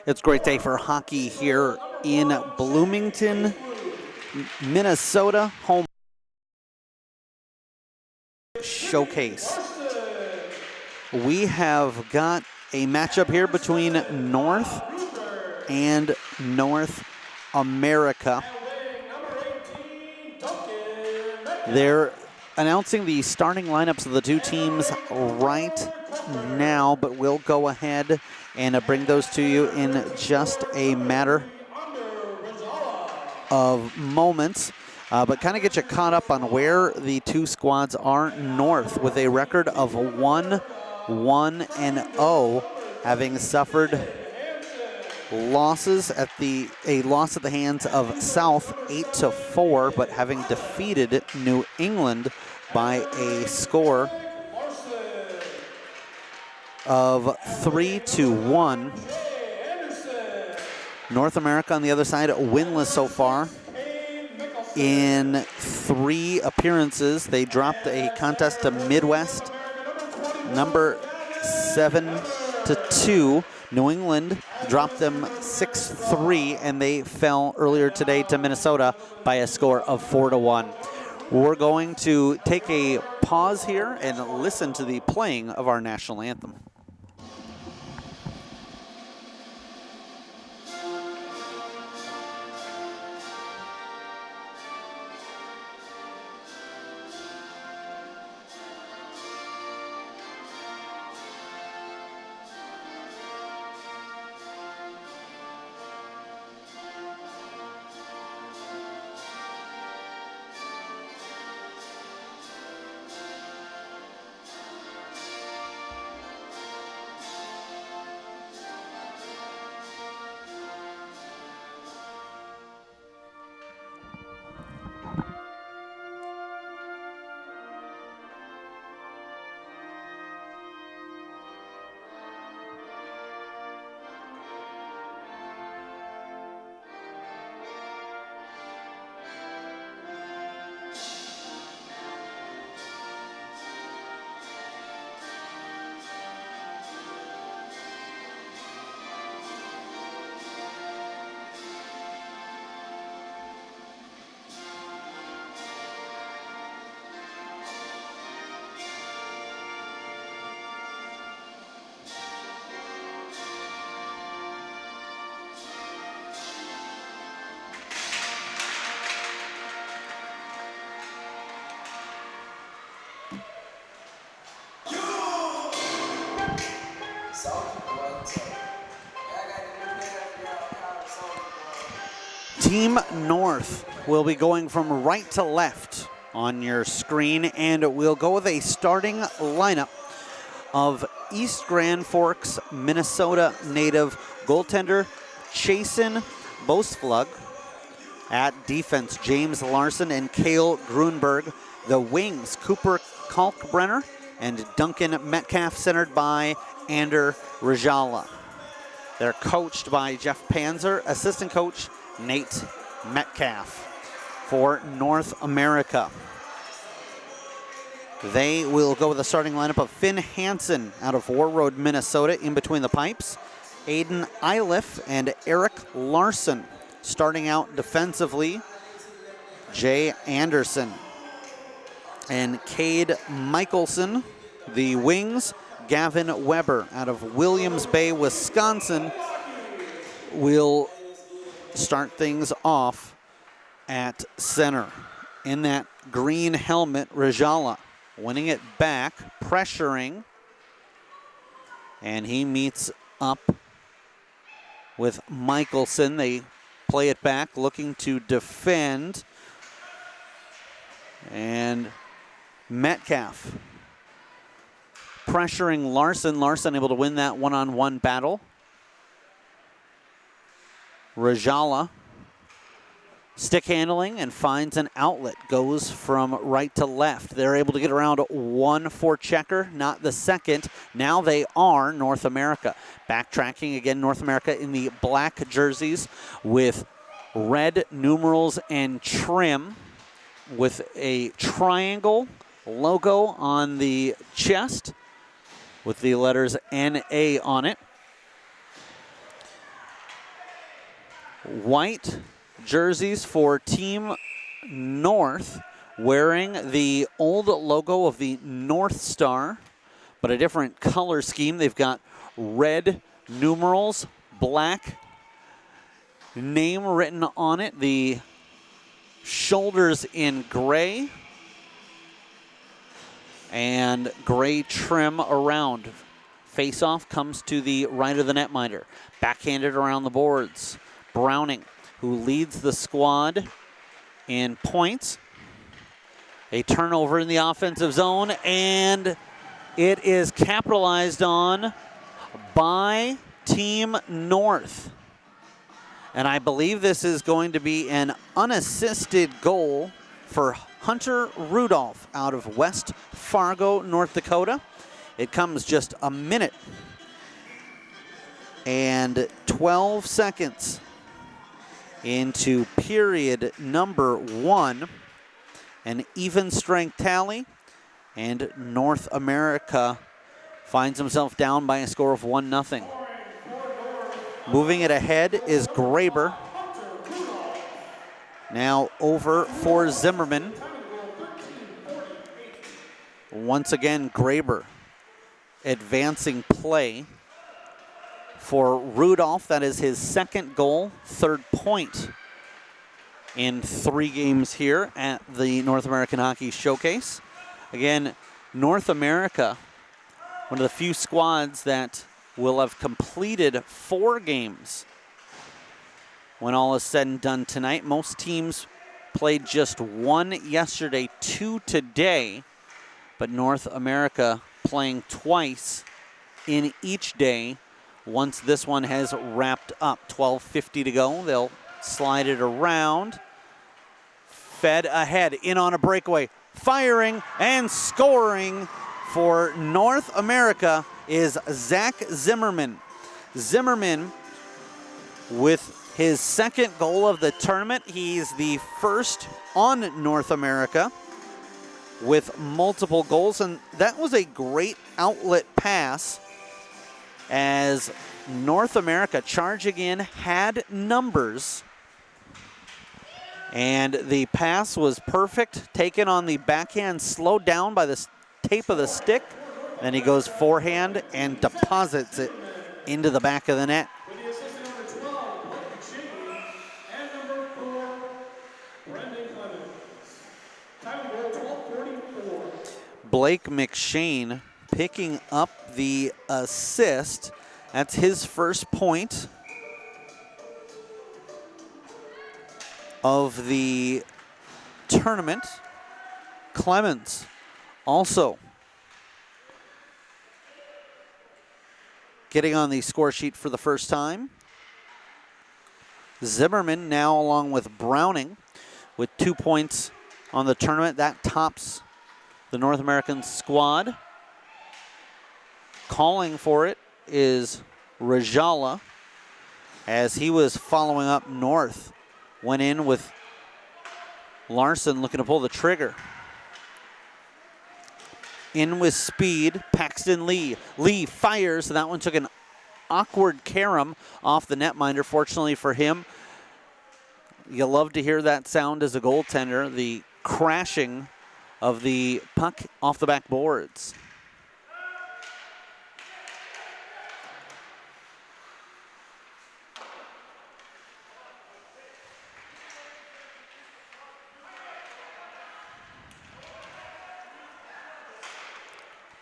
It's a great day for hockey here in Bloomington, Minnesota. Home showcase. We have got a matchup here between North and North America. They're announcing the starting lineups of the two teams right now, but we'll go ahead and bring those to you in just a matter of moments. But kind of get you caught up on where the two squads are. North with a record of 1-1-0, having suffered losses at a loss at the hands of South 8-4, but having defeated New England by a score of 3-1. North America on the other side winless so far in 3 appearances. They dropped a contest to Midwest, number 7-2. New England dropped them 6-3, and they fell earlier today to Minnesota by a score of 4-1. We're going to take a pause here and listen to the playing of our national anthem. Team North will be going from right to left on your screen, and we'll go with a starting lineup of East Grand Forks, Minnesota native goaltender Chasen Bosflug. At defense, James Larson and Cale Grunberg. The wings, Cooper Kalkbrenner and Duncan Metcalf, centered by Ander Rajala. They're coached by Jeff Panzer, assistant coach Nate Metcalf for North America. They will go with a starting lineup of Finn Hansen out of Warroad, Minnesota, in between the pipes. Aiden Iliff and Eric Larson. Starting out defensively, Jay Anderson and Cade Michelson. The wings, Gavin Weber out of Williams Bay, Wisconsin, will start things off at center. In that green helmet, Rajala winning it back, pressuring, and he meets up with Michelson. They play it back, looking to defend, and Metcalf pressuring Larson. Larson able to win that one-on-one battle. Rajala stick handling and finds an outlet, goes from right to left. They're able to get around one forechecker, not the second. Now they are North America. Backtracking again, North America in the black jerseys with red numerals and trim, with a triangle logo on the chest with the letters NA on it. white jerseys for Team North, wearing the old logo of the North Star, but a different color scheme. They've got red numerals, black name written on it, the shoulders in gray, and gray trim around. Face-off comes to the right of the netminder. Backhanded around the boards. Browning, who leads the squad in points. A turnover in the offensive zone, and it is capitalized on by Team North. And I believe this is going to be an unassisted goal for Hunter Rudolph out of West Fargo, North Dakota. It comes just a minute and 12 seconds into period number 1. An even strength tally, and North America finds himself down by a score of 1-0. Moving it ahead is Graber. Now over for Zimmerman. Once again, Graber advancing play for Rudolph. That is his second goal, third point in 3 games here at the North American Hockey Showcase. Again, North America, one of the few squads that will have completed 4 games when all is said and done tonight. Most teams played just 1 yesterday, 2 today, but North America playing twice in each day once this one has wrapped up. 12:50 to go. They'll slide it around. Fed ahead, in on a breakaway. Firing and scoring for North America is Zach Zimmerman. Zimmerman with his second goal of the tournament. He's the first on North America with multiple goals, and that was a great outlet pass as North America charging in had numbers, and the pass was perfect, taken on the backhand, slowed down by the tape of the stick. Then he goes forehand and deposits it into the back of the net. Blake McShane picking up the assist. That's his first point of the tournament. Clemens also getting on the score sheet for the first time. Zimmerman now along with Browning with 2 points on the tournament. That tops the North American squad. Calling for it is Rajala as he was following up North. Went in with Larson looking to pull the trigger. In with speed, Paxton Lee. Lee fires, and that one took an awkward carom off the netminder. Fortunately for him, you love to hear that sound as a goaltender, the crashing of the puck off the back boards.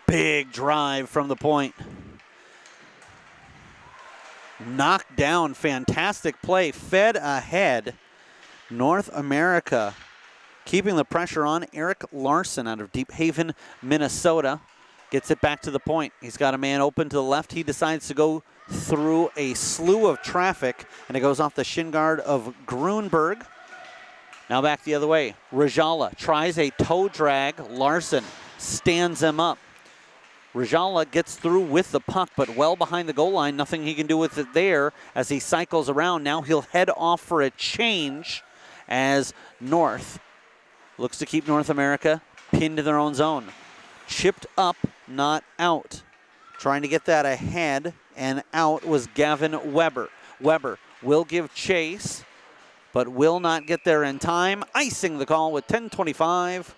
Big drive from the point. Knocked down, fantastic play, fed ahead. North America keeping the pressure on. Eric Larson out of Deep Haven, Minnesota, gets it back to the point. He's got a man open to the left. He decides to go through a slew of traffic, and it goes off the shin guard of Grunberg. Now back the other way. Rajala tries a toe drag. Larson stands him up. Rajala gets through with the puck, but well behind the goal line. Nothing he can do with it there as he cycles around. Now he'll head off for a change as North looks to keep North America pinned in their own zone. Chipped up, not out. Trying to get that ahead and out was Gavin Weber. Weber will give chase, but will not get there in time. Icing the call with 10:25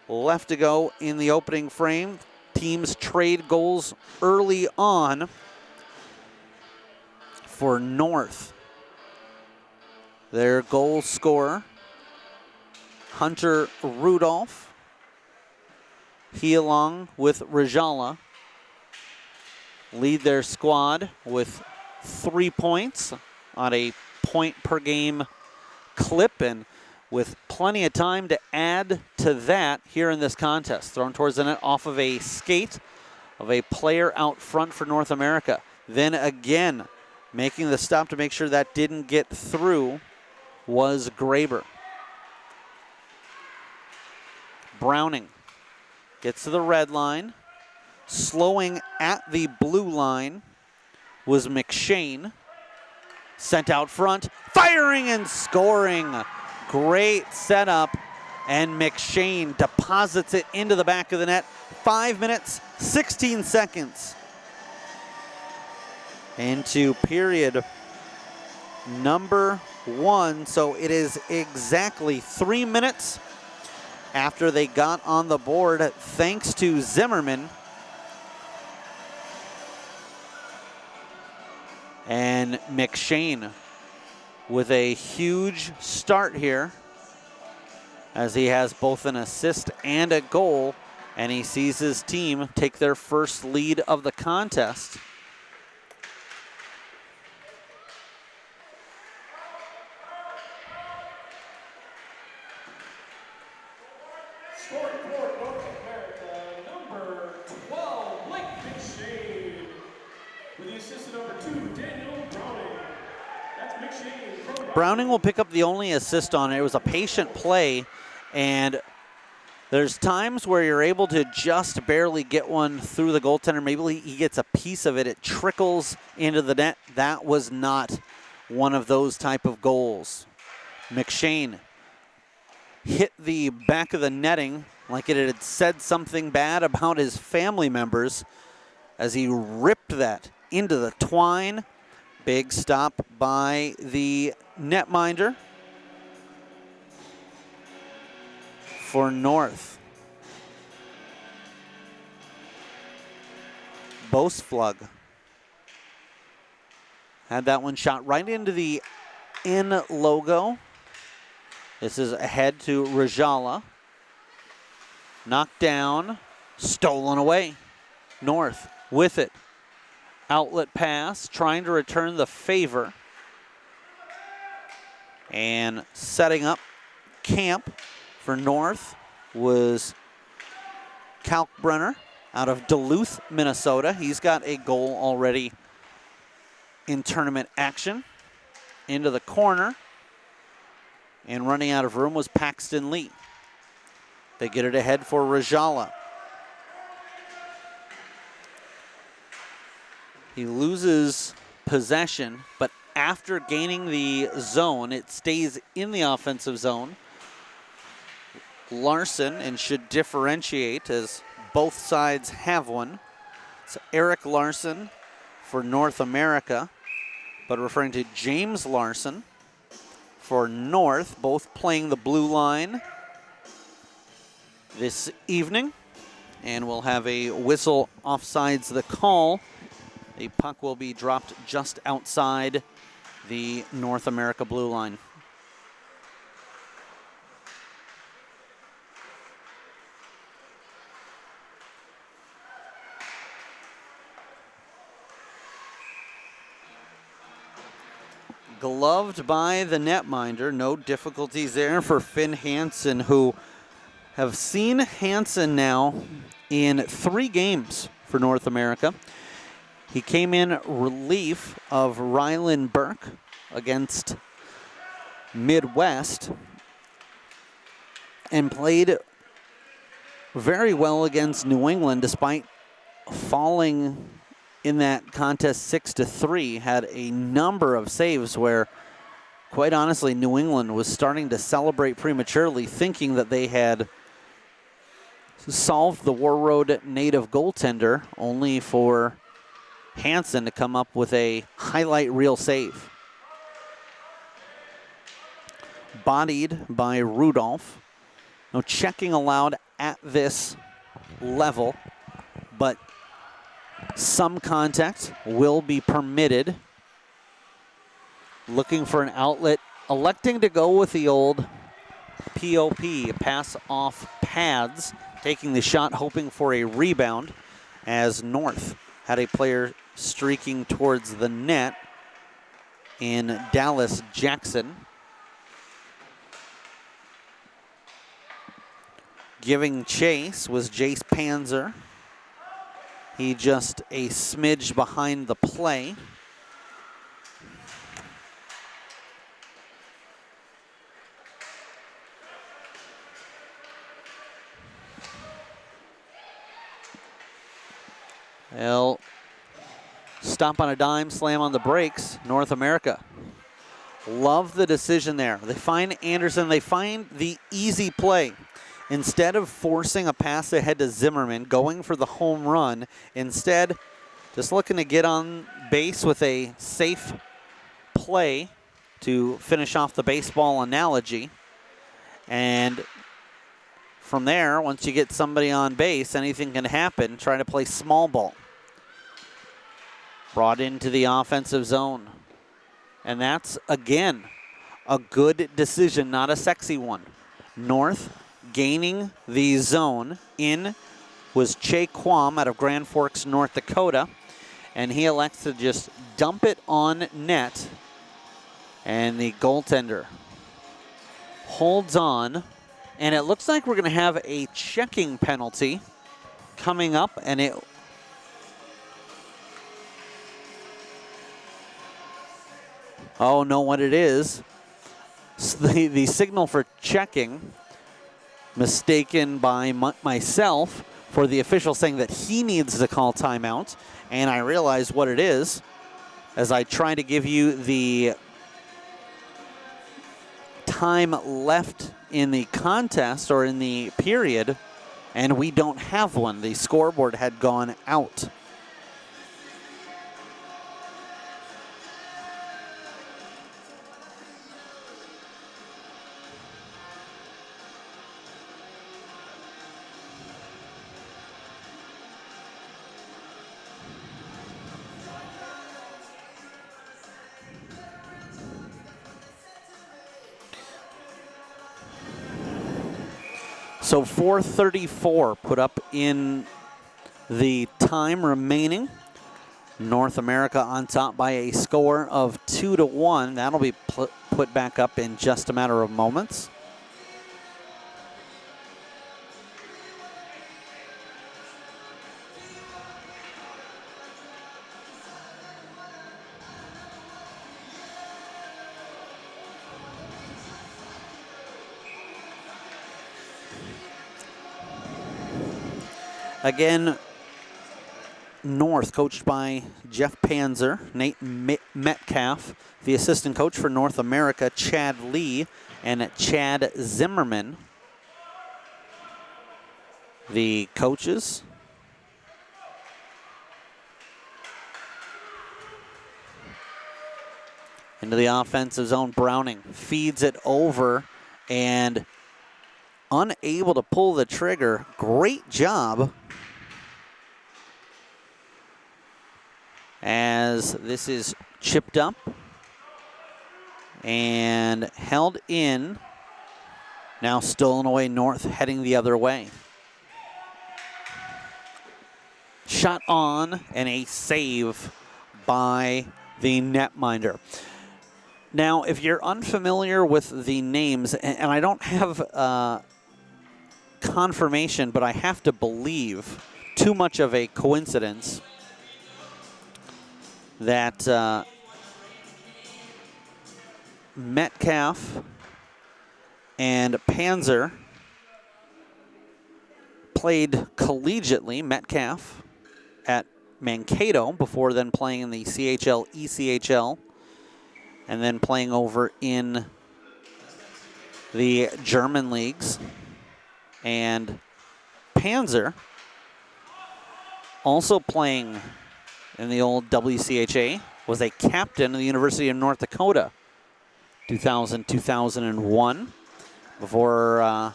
left to go in the opening frame. Teams trade goals early on for North. Their goal scorer, Hunter Rudolph. He, along with Rajala, lead their squad with 3 points on a point-per-game clip, and with plenty of time to add to that here in this contest. Thrown towards the net off of a skate of a player out front for North America. Then again, making the stop to make sure that didn't get through was Graber. Browning gets to the red line. Slowing at the blue line was McShane. Sent out front, firing and scoring. Great setup, and McShane deposits it into the back of the net. 5 minutes, 16 seconds into period number 1. So it is exactly 3 minutes after they got on the board, thanks to Zimmerman. And McShane with a huge start here, as he has both an assist and a goal, and he sees his team take their first lead of the contest. Scoring for North America, number 12, Blake McShane. With the assist number 2, Daniel Browning. That's McShane from Browning will pick up the only assist on it. It was a patient play, and there's times where you're able to just barely get one through the goaltender. Maybe he gets a piece of it. It trickles into the net. That was not one of those type of goals. McShane hit the back of the netting like it had said something bad about his family members as he ripped that into the twine. Big stop by the netminder for North. Bosflug had that one shot right into the N logo. This is ahead to Rajala. Knocked down, stolen away. North with it. Outlet pass, trying to return the favor. And setting up camp for North was Kalkbrenner out of Duluth, Minnesota. He's got a goal already in tournament action. Into the corner. And running out of room was Paxton Lee. They get it ahead for Rajala. He loses possession, but after gaining the zone, it stays in the offensive zone. Larson, and should differentiate as both sides have one. It's Eric Larson for North America, but referring to James Larson for North, both playing the blue line this evening. And we'll have a whistle offsides the call. The puck will be dropped just outside the North America blue line. Gloved by the netminder. No difficulties there for Finn Hansen, who have seen Hansen now in 3 games for North America. He came in relief of Rylan Burke against Midwest and played very well against New England despite falling in that contest 6-3. Had a number of saves where, quite honestly, New England was starting to celebrate prematurely, thinking that they had solved the War Road native goaltender, only for Hansen to come up with a highlight reel save. bodied by Rudolph. No checking allowed at this level, but some contact will be permitted. Looking for an outlet, electing to go with the old POP, pass off pads, taking the shot, hoping for a rebound, as North had a player streaking towards the net in Dallas Jackson. Giving chase was Jace Panzer. He just a smidge behind the play. They'll stop on a dime, slam on the brakes, North America. Love the decision there. They find Anderson, they find the easy play. Instead of forcing a pass ahead to Zimmerman, going for the home run, instead just looking to get on base with a safe play to finish off the baseball analogy. And from there, once you get somebody on base, anything can happen. Try to play small ball. Brought into the offensive zone. And that's, again, a good decision, not a sexy one. North gaining the zone. In was Che Quam out of Grand Forks, North Dakota. And he elects to just dump it on net. And the goaltender holds on. And it looks like we're going to have a checking penalty coming up. And it... Oh, no, what it is. The signal for checking, mistaken by myself for the official saying that he needs to call timeout. And I realize what it is as I try to give you the time left in the contest or in the period, and we don't have one. The scoreboard had gone out. So 4:34 put up in the time remaining. North America on top by a score of 2-1. That'll be put back up in just a matter of moments. Again, North, coached by Jeff Panzer, Nate Metcalf, the assistant coach for North America, Chad Lee, and Chad Zimmerman. The coaches. Into the offensive zone, Browning feeds it over and unable to pull the trigger. Great job. As this is chipped up and held in. Now stolen away, North heading the other way. Shot on and a save by the netminder. Now, if you're unfamiliar with the names, and I don't have confirmation, but I have to believe, too much of a coincidence, that Metcalf and Panzer played collegiately, Metcalf at Mankato, before then playing in the CHL, ECHL, and then playing over in the German leagues. And Panzer also playing in the old WCHA, was a captain of the University of North Dakota. 2000-2001 before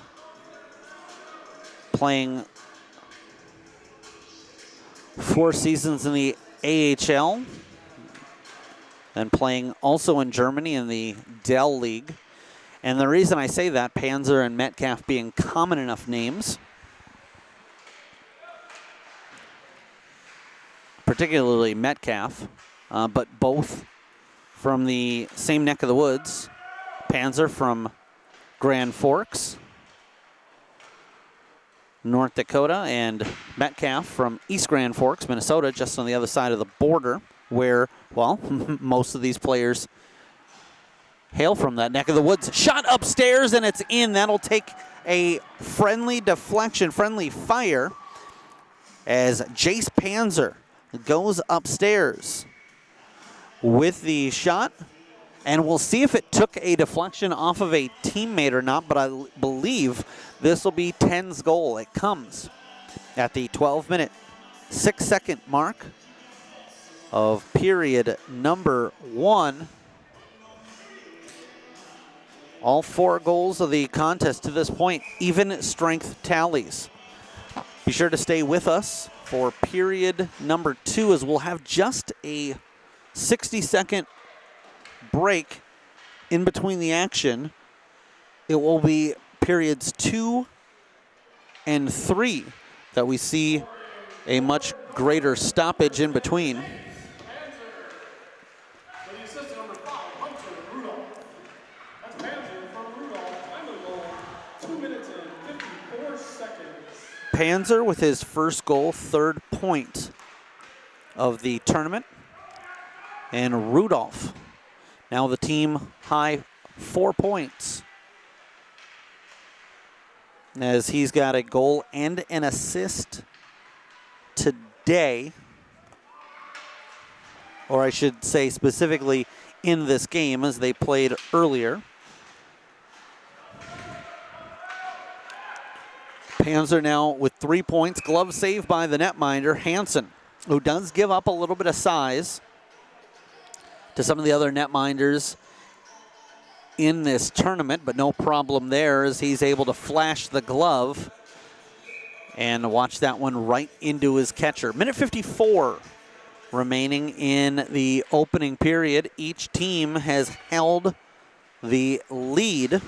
playing 4 seasons in the AHL and playing also in Germany in the Dell League. And the reason I say that, Panzer and Metcalf being common enough names, particularly Metcalf, but both from the same neck of the woods. Panzer from Grand Forks, North Dakota, and Metcalf from East Grand Forks, Minnesota, just on the other side of the border, where, well, most of these players hail from that neck of the woods. Shot upstairs, and it's in. That'll take a friendly deflection, friendly fire, as Jace Panzer goes upstairs with the shot. And we'll see if it took a deflection off of a teammate or not, but I believe this will be 10's goal. It comes at the 12-minute, 6-second mark of period number 1. All 4 goals of the contest to this point, even strength tallies. Be sure to stay with us for period number 2, as we'll have just a 60-second break in between the action. It will be periods 2 and 3 that we see a much greater stoppage in between. Panzer with his first goal, 3rd point of the tournament. And Rudolph, now the team high 4 points, as he's got a goal and an assist today, or I should say specifically in this game as they played earlier. Panzer now with 3 points. Glove save by the netminder, Hansen, who does give up a little bit of size to some of the other netminders in this tournament, but no problem there as he's able to flash the glove and watch that one right into his catcher. Minute 54 remaining in the opening period. Each team has held the lead.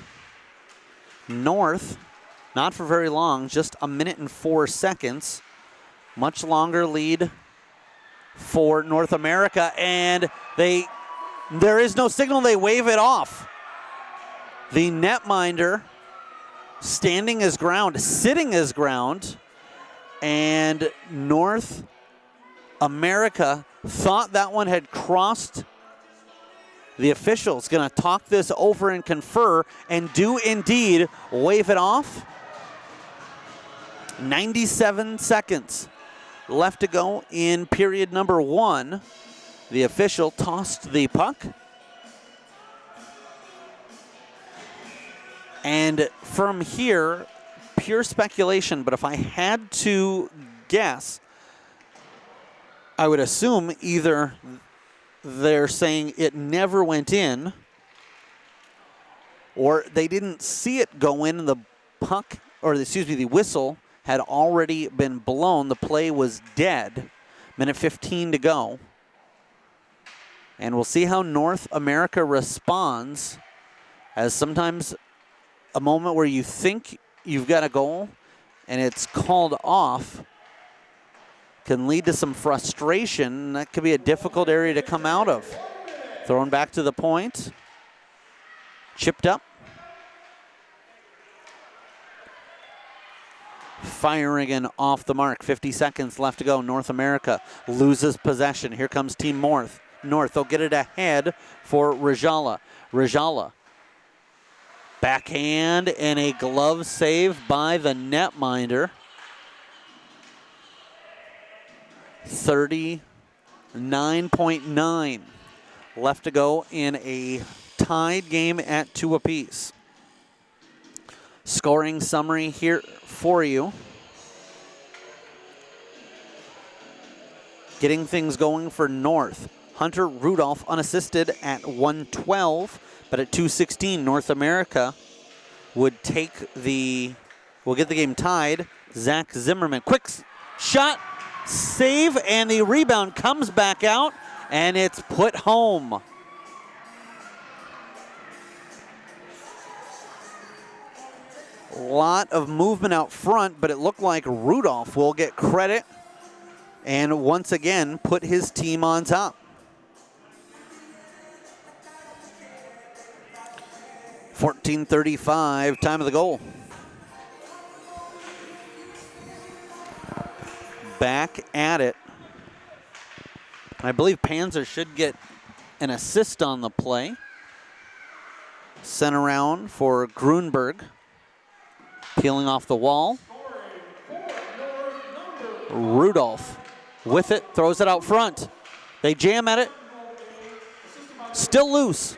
North, not for very long, just a minute and 4 seconds. Much longer lead for North America, and there is no signal. They wave it off. The netminder standing his ground, sitting his ground, and North America thought that one had crossed the officials. Going to talk this over and confer, and do indeed wave it off. 97 seconds left to go in period number 1. The official tossed the puck. And from here, pure speculation, but if I had to guess, I would assume either they're saying it never went in, or they didn't see it go in, the puck, or excuse me, the whistle had already been blown. The play was dead. Minute 15 to go. And we'll see how North America responds, as sometimes a moment where you think you've got a goal and it's called off can lead to some frustration. That could be a difficult area to come out of. Thrown back to the point. Chipped up. Firing and off the mark. 50 seconds left to go. North America loses possession. Here comes Team North. They'll get it ahead for Rajala. Rajala. Backhand and a glove save by the netminder. 39.9 left to go in a tied game at 2 apiece. Scoring summary here for you. Getting things going for North. Hunter Rudolph unassisted at 112, but at 216, North America will get the game tied. Zach Zimmerman, quick shot, save, and the rebound comes back out, and it's put home. A lot of movement out front, but it looked like Rudolph will get credit and once again put his team on top. 14:35, time of the goal. Back at it. I believe Panzer should get an assist on the play. Sent around for Grunberg. Peeling off the wall. Rudolph with it, throws it out front. They jam at it. Still loose.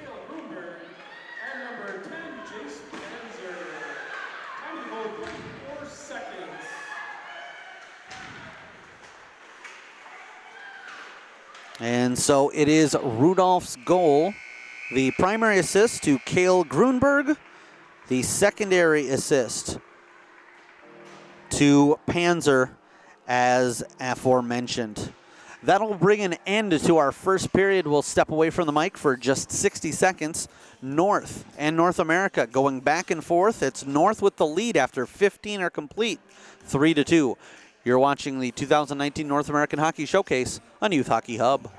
And so it is Rudolph's goal. The primary assist to Cale Grunberg. The secondary assist to Panzer, as aforementioned. That'll bring an end to our first period. We'll step away from the mic for just 60 seconds. North and North America going back and forth. It's North with the lead after 15 are complete, 3-2. You're watching the 2019 North American Hockey Showcase on Youth Hockey Hub.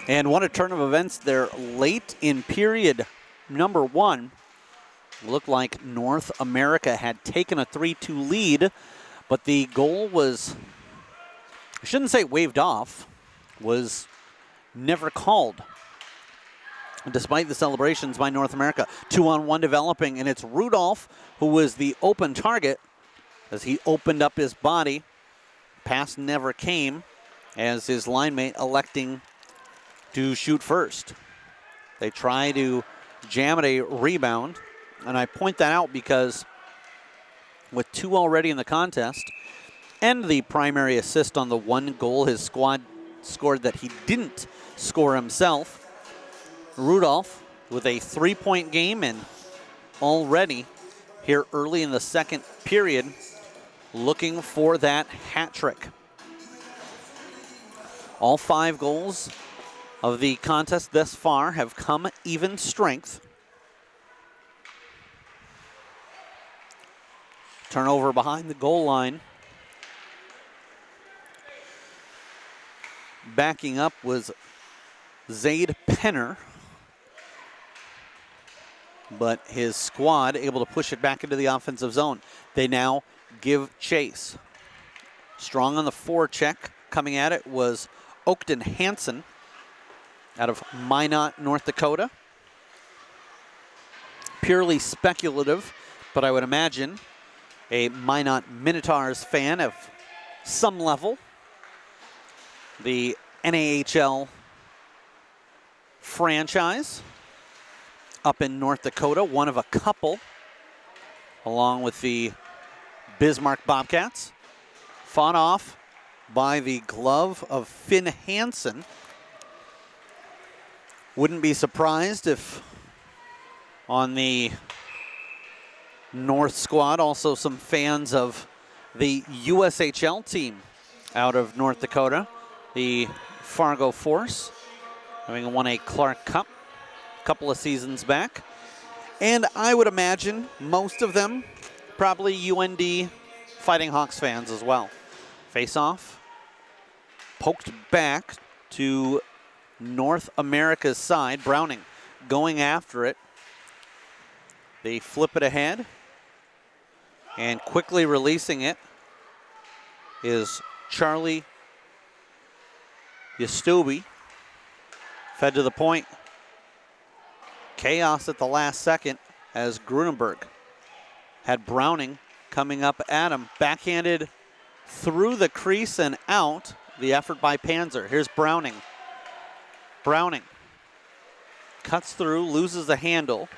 And what a turn of events there late in period number one. Looked like North America had taken a 3-2 lead, but the goal was, I shouldn't say waved off, was never called. Despite the celebrations by North America, 2-on-1 developing, and it's Rudolph who was the open target as he opened up his body. Pass never came as his line mate electing to shoot first. They try to jam at a rebound, and I point that out because with 2 already in the contest and the primary assist on the 1 goal his squad scored that he didn't score himself, Rudolph with a 3-point game and already here early in the second period looking for that hat trick. All 5 goals of the contest thus far have come even strength. Turnover behind the goal line. Backing up was Zaid Penner, but his squad able to push it back into the offensive zone. They now give chase. Strong on the forecheck. Coming at it was Oakton Hansen out of Minot, North Dakota. Purely speculative, but I would imagine a Minot Minotaurs fan of some level. The NAHL franchise up in North Dakota, one of a couple, along with the Bismarck Bobcats. Fought off by the glove of Finn Hansen. Wouldn't be surprised if on the North squad, also some fans of the USHL team out of North Dakota, the Fargo Force, having won a Clark Cup a couple of seasons back. And I would imagine most of them probably UND Fighting Hawks fans as well. Face-off, poked back to North America's side. Browning going after it. They flip it ahead, and quickly releasing it is Charlie Yastubi. Fed to the point. Chaos at the last second as Grunenberg had Browning coming up at him. Backhanded through the crease and out. The effort by Panzer. Here's Browning. Browning cuts through, loses the handle.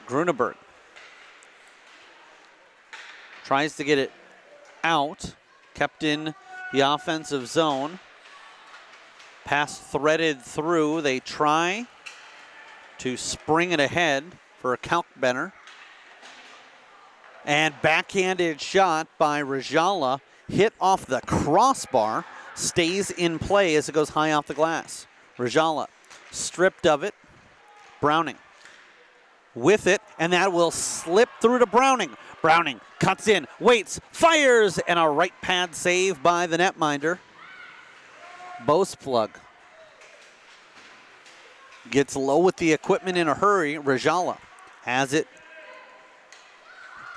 Grunenberg tries to get it out. Kept in the offensive zone. Pass threaded through. They try to spring it ahead for a Kalkbenner. And backhanded shot by Rajala. Hit off the crossbar. Stays in play as it goes high off the glass. Rajala stripped of it. Browning with it, and that will slip through to Browning. Browning cuts in, waits, fires, and a right pad save by the netminder. Boseplug gets low with the equipment in a hurry. Rajala has it.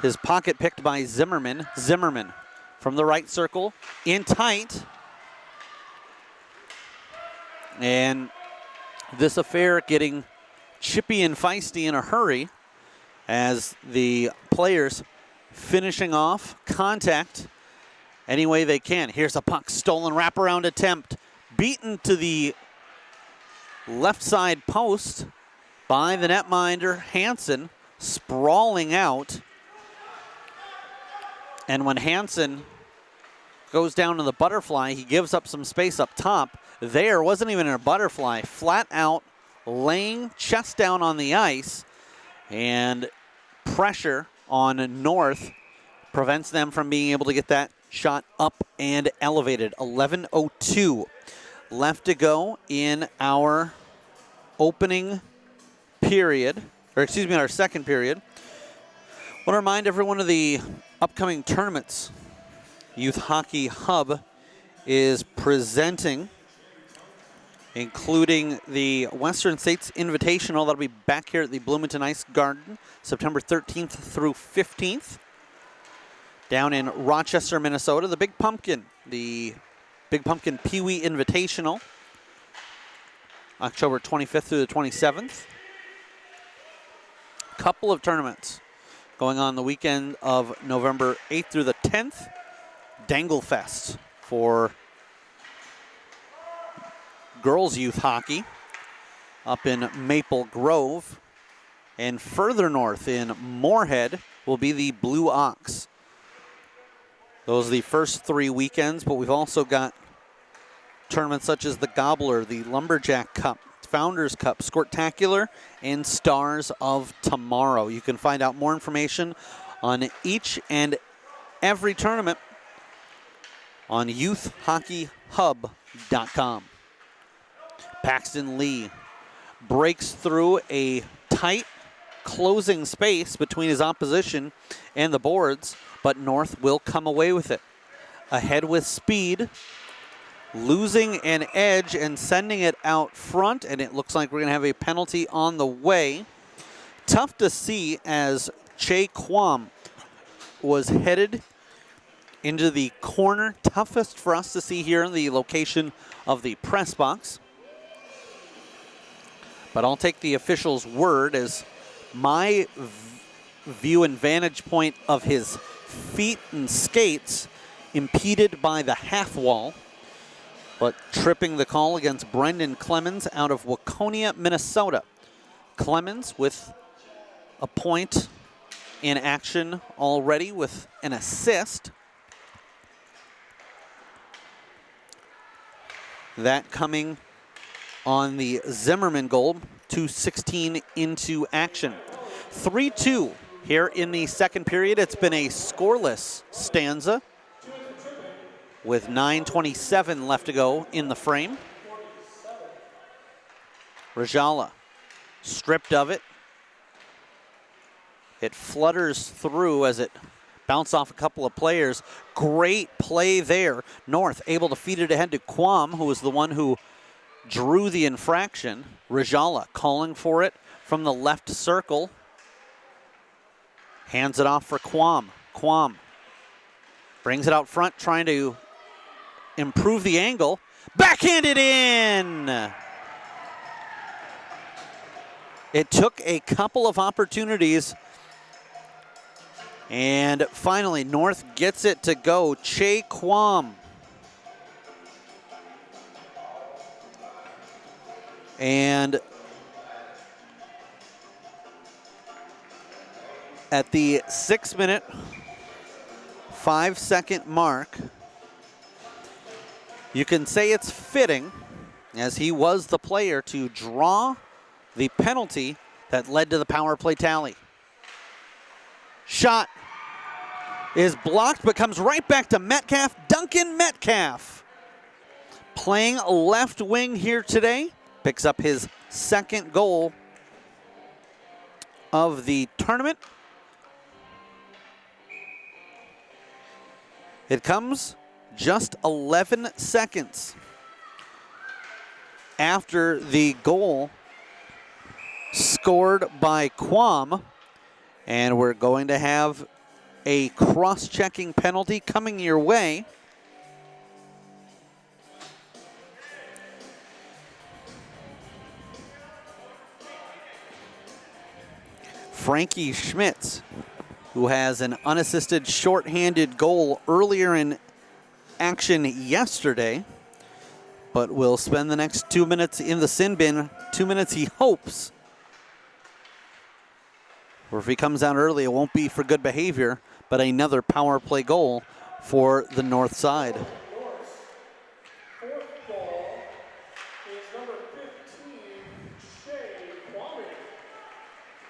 His pocket picked by Zimmerman. Zimmerman from the right circle, in tight. And this affair getting chippy and feisty in a hurry as the players finishing off contact any way they can. Here's a puck, stolen wraparound attempt, beaten to the left side post by the netminder Hansen, sprawling out. And when Hansen goes down to the butterfly, he gives up some space up top. There wasn't even a butterfly, flat out laying chest down on the ice, and pressure on North prevents them from being able to get that shot up and elevated. 11:02 left to go in our opening period, or excuse me, in our second period. I want to remind everyone of the upcoming tournaments Youth Hockey Hub is presenting, including the Western States Invitational. That'll be back here at the Bloomington Ice Garden, September 13th through 15th. Down in Rochester, Minnesota, the Big Pumpkin Pee Wee Invitational, October 25th through the 27th. Couple of tournaments going on the weekend of November 8th through the 10th. Dangle Fest for girls youth hockey up in Maple Grove. And further north in Moorhead will be the Blue Ox. Those are the first 3 weekends, but we've also got tournaments such as the Gobbler, the Lumberjack Cup, Founders Cup, Squirtacular, and Stars of Tomorrow. You can find out more information on each and every tournament on youthhockeyhub.com. Paxton Lee breaks through a tight closing space between his opposition and the boards, but North will come away with it. Ahead with speed, losing an edge and sending it out front, and it looks like we're going to have a penalty on the way. Tough to see as Che Kwam was headed into the corner. Toughest for us to see here in the location of the press box. But I'll take the official's word as my view and vantage point of his feet and skates impeded by the half wall. but tripping the call against Brendan Clemens out of Waconia, Minnesota. Clemens with a point in action already with an assist. That coming on the Zimmerman goal, 2:16 into action. 3-2 here in the second period. It's been a scoreless stanza with 9:27 left to go in the frame. Rajala stripped of it. It flutters through as it bounced off a couple of players. Great play there. North able to feed it ahead to Quam, who was the one who drew the infraction. Rajala calling for it from the left circle. Hands it off for Quam. Quam brings it out front, trying to improve the angle. Backhanded in! It took a couple of opportunities. And finally, North gets it to go. Che Quam. And at the 6-minute, 5-second mark, you can say it's fitting, as he was the player to draw the penalty that led to the power play tally. Shot is blocked, but comes right back to Metcalf. Duncan Metcalf, playing left wing here today, picks up his second goal of the tournament. It comes just 11 seconds after the goal scored by Quam, and we're going to have a cross-checking penalty coming your way. Frankie Schmitz, who has an unassisted shorthanded goal earlier in action yesterday, but will spend the next 2 minutes in the sin bin. 2 minutes he hopes. Or if he comes out early, it won't be for good behavior, but another power play goal for the North side. Fourth goal is number 15, Shea Kwame.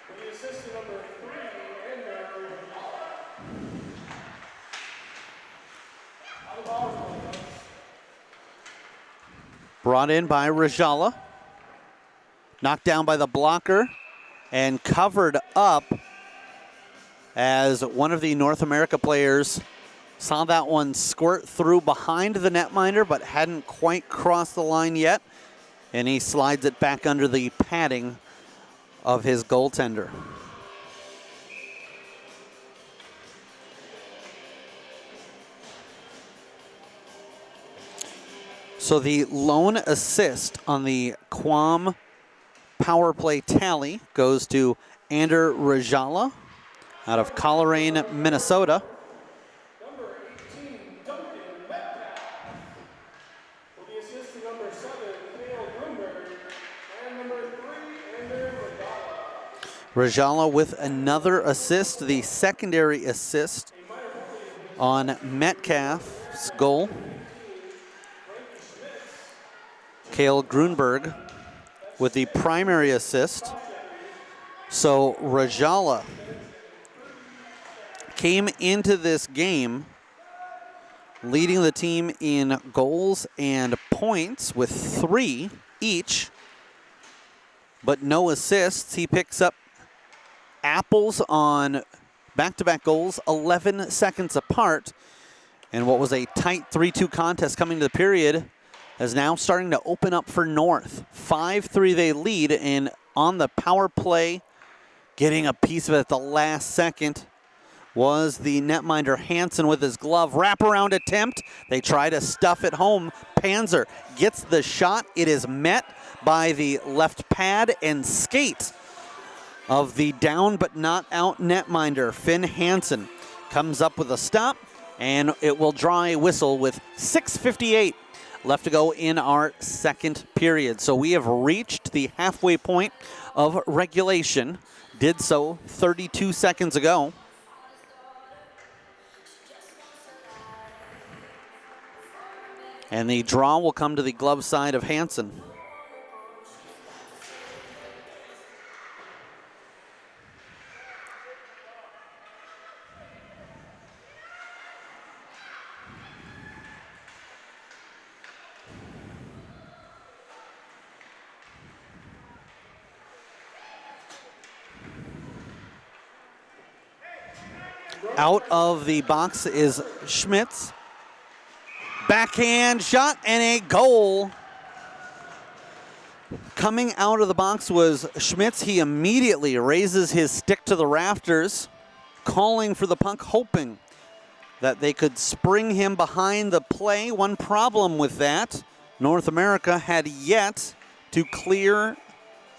With the assist to number 3, Ender Rajala. Brought in by Rajala. Knocked down by the blocker and covered up as one of the North America players saw that one squirt through behind the netminder, but hadn't quite crossed the line yet. And he slides it back under the padding of his goaltender. So the lone assist on the Quam power play tally goes to Ander Rajala out of Coleraine, Minnesota. Number 18, Duncan Metcalf. With the assist to number 7, Cale Grunberg. And number 3, Ender Rajala. Rajala with another assist, the secondary assist on Metcalf's goal. Cale Grunberg with the primary assist. So Rajala came into this game leading the team in goals and points with 3 each, but no assists. He picks up apples on back-to-back goals, 11 seconds apart, and what was a tight 3-2 contest coming to the period is now starting to open up for North. 5-3 they lead, and on the power play, getting a piece of it at the last second was the netminder Hansen with his glove. Wraparound attempt. They try to stuff it home. Panzer gets the shot. It is met by the left pad and skate of the down but not out netminder. Finn Hansen comes up with a stop, and it will draw a whistle with 6:58 left to go in our second period. So we have reached the halfway point of regulation. Did so 32 seconds ago. And the draw will come to the glove side of Hansen. Out of the box is Schmitz. Backhand shot and a goal. Coming out of the box was Schmitz. He immediately raises his stick to the rafters, calling for the puck, hoping that they could spring him behind the play. One problem with that, North America had yet to clear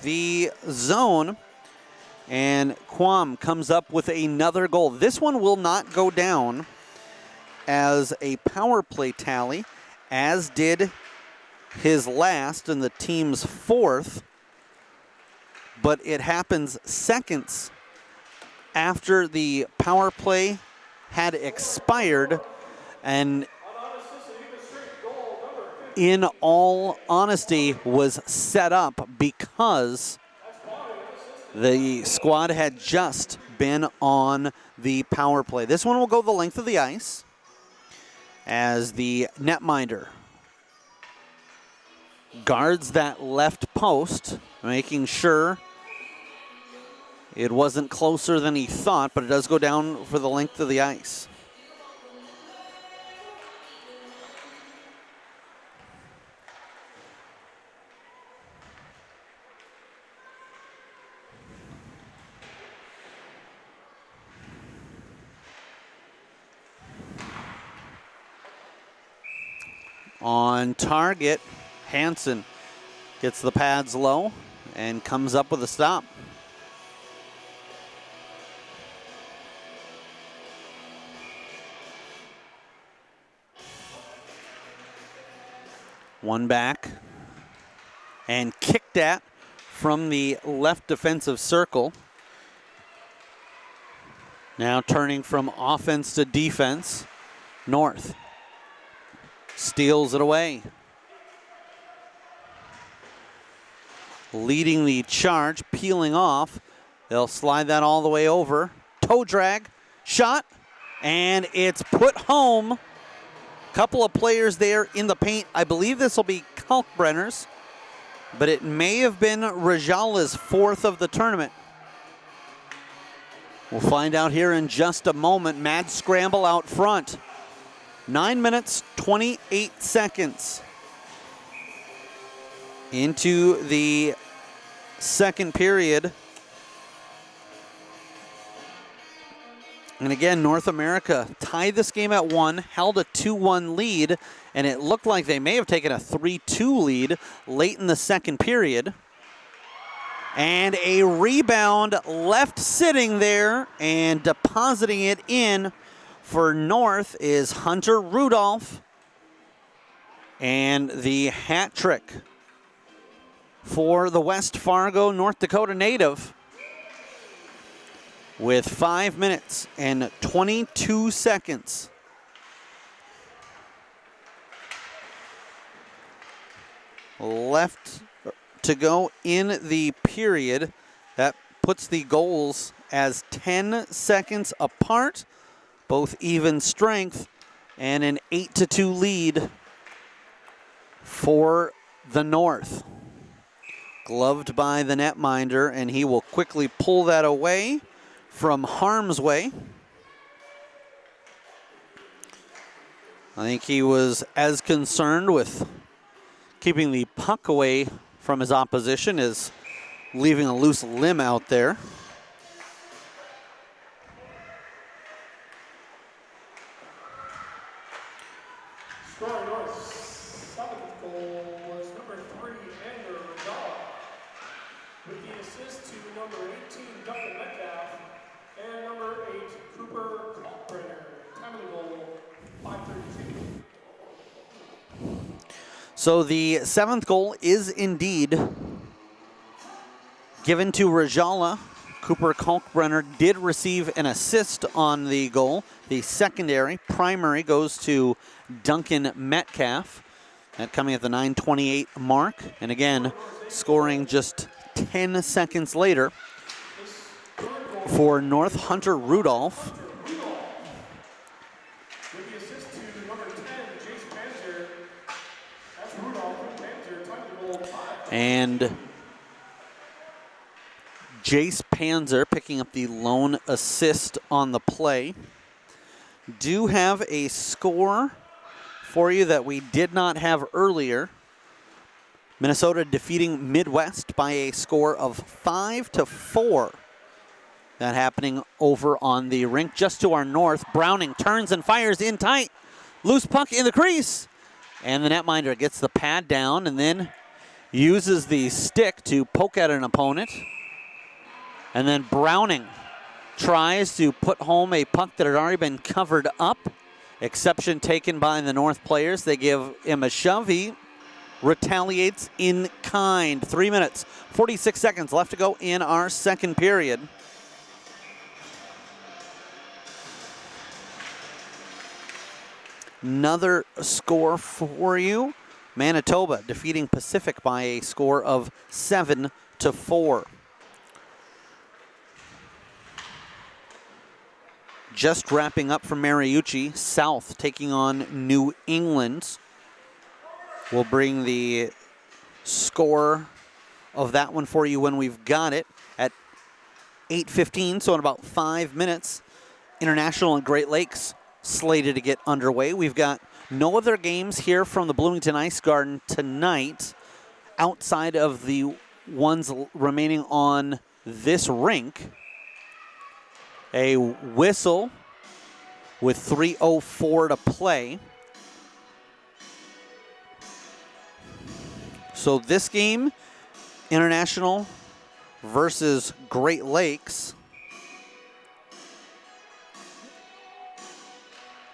the zone. And Quam comes up with another goal. This one will not go down as a power play tally, as did his last and the team's fourth. But it happens seconds after the power play had expired. And in all honesty, was set up because the squad had just been on the power play. This one will go the length of the ice as the netminder guards that left post, making sure it wasn't closer than he thought, but it does go down for the length of the ice. On target, Hansen gets the pads low and comes up with a stop. One back and kicked at from the left defensive circle. Now turning from offense to defense, North steals it away. Leading the charge, peeling off. They'll slide that all the way over. Toe drag, shot, and it's put home. Couple of players there in the paint. I believe this will be Kalkbrenner's, but it may have been Rajala's fourth of the tournament. We'll find out here in just a moment. Mad scramble out front. 9 minutes, 28 seconds into the second period. And again, North America tied this game at 1, held a 2-1 lead, and it looked like they may have taken a 3-2 lead late in the second period. And a rebound left sitting there, and depositing it in for North is Hunter Rudolph. And the hat trick for the West Fargo, North Dakota native with 5 minutes and 22 seconds. Left to go in the period. That puts the goals as 10 seconds apart. Both even strength, and an 8-2 lead for the North. Gloved by the netminder, and he will quickly pull that away from harm's way. I think he was as concerned with keeping the puck away from his opposition as leaving a loose limb out there. Scoring North's seventh goal was number 3, Andrew Rajala, with the assist to number 18, Duncan Metcalf, and number 8, Cooper Kalkbrenner. Time of the goal, 5:32. So the 7th goal is indeed given to Rajala. Cooper Kalkbrenner did receive an assist on the goal. The secondary, primary, goes to Duncan Metcalf. That coming at the 9:28 mark. And again, scoring just 10 seconds later for North, Hunter Rudolph. With the assist to number 10, Jace Panzer. That's Rudolph and Panzer, time to goal 5. And Jace Panzer picking up the lone assist on the play. Do have a score for you that we did not have earlier. Minnesota defeating Midwest by a score of 5-4. That happening over on the rink just to our north. Browning turns and fires in tight. Loose puck in the crease. And the netminder gets the pad down and then uses the stick to poke at an opponent. And then Browning tries to put home a puck that had already been covered up. Exception taken by the North players. They give him a shove. He retaliates in kind. 3 minutes, 46 seconds left to go in our second period. Another score for you. Manitoba defeating Pacific by a score of 7-4. Just wrapping up from Mariucci, South taking on New England. We'll bring the score of that one for you when we've got it at 8:15, so in about 5 minutes. International and Great Lakes slated to get underway. We've got no other games here from the Bloomington Ice Garden tonight outside of the ones remaining on this rink. A whistle with 3:04 to play. So this game, International versus Great Lakes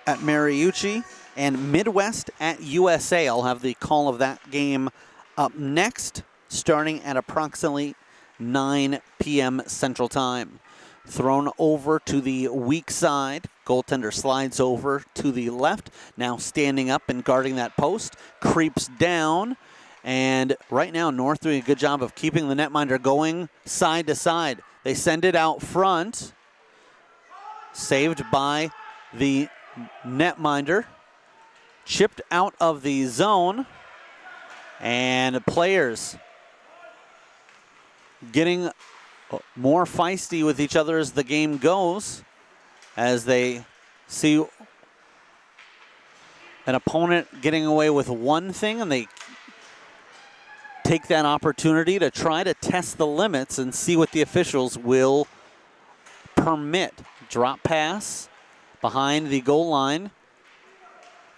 at Mariucci, and Midwest at USA. I'll have the call of that game up next, starting at approximately 9 p.m. Central Time. Thrown over to the weak side. Goaltender slides over to the left. Now standing up and guarding that post. Creeps down. And right now, North doing a good job of keeping the netminder going side to side. They send it out front. Saved by the netminder. Chipped out of the zone. And players getting more feisty with each other as the game goes, as they see an opponent getting away with one thing and they take that opportunity to try to test the limits and see what the officials will permit. Drop pass behind the goal line,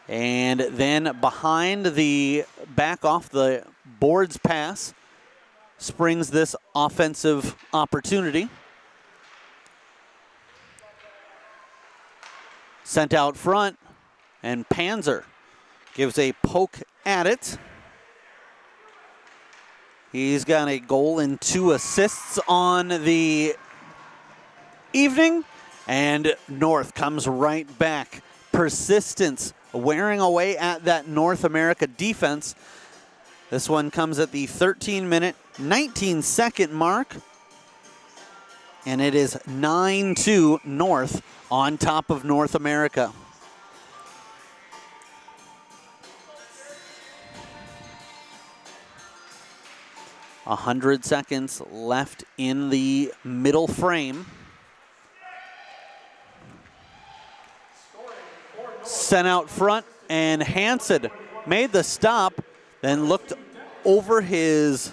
and then behind the back off the boards pass springs this offensive opportunity. Sent out front, and Panzer gives a poke at it. He's got a goal and 2 assists on the evening, and North comes right back. Persistence wearing away at that North America defense. This one comes at the 13-minute, 19-second mark, and it is 9-2 North on top of North America. A 100 seconds left in the middle frame. Sent out front, and Hansen made the stop, then looked over his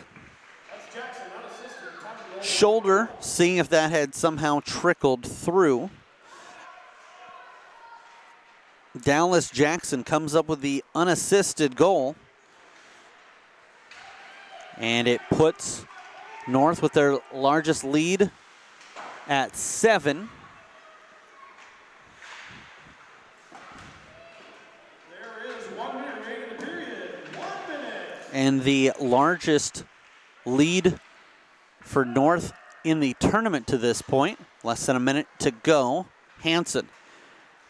shoulder, seeing if that had somehow trickled through. Dallas Jackson comes up with the unassisted goal. And it puts North with their largest lead at 7. There is 1 minute remaining in the period. 1 minute. And the largest lead for North in the tournament to this point. Less than a minute to go. Hansen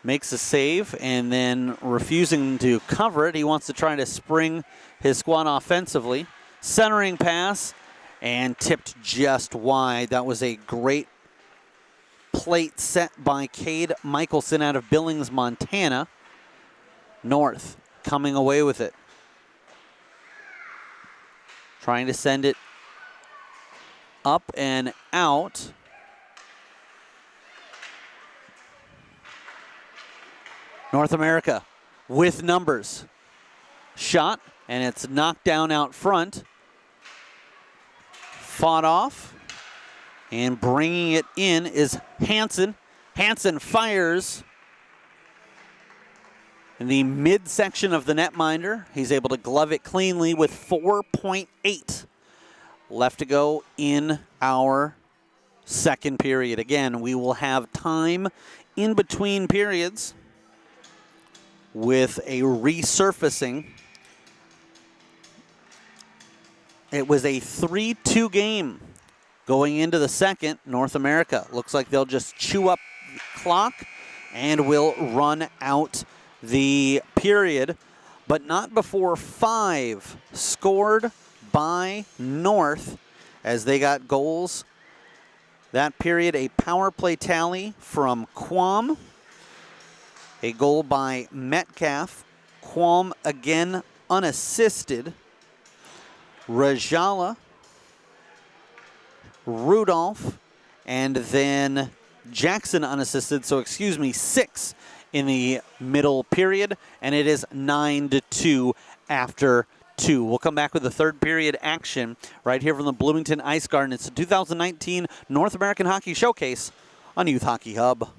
makes a save and then refusing to cover it. He wants to try to spring his squad offensively. Centering pass and tipped just wide. That was a great plate set by Cade Michelson out of Billings, Montana. North coming away with it. Trying to send it up and out. North America with numbers. Shot, and it's knocked down out front. Fought off, and bringing it in is Hansen. Hansen fires in the midsection of the netminder. He's able to glove it cleanly with 4.8 left to go in our second period. Again, we will have time in between periods with a resurfacing. It was a 3-2 game going into the second. North America looks like they'll just chew up the clock and will run out the period, but not before 5 scored by North as they got goals. That period, a power play tally from Quam, a goal by Metcalf. Quam again unassisted. Rajala, Rudolph, and then Jackson unassisted, so 6 in the middle period, and it is 9-2 after 2. We'll come back with the third period action right here from the Bloomington Ice Garden. It's the 2019 North American Hockey Showcase on Youth Hockey Hub.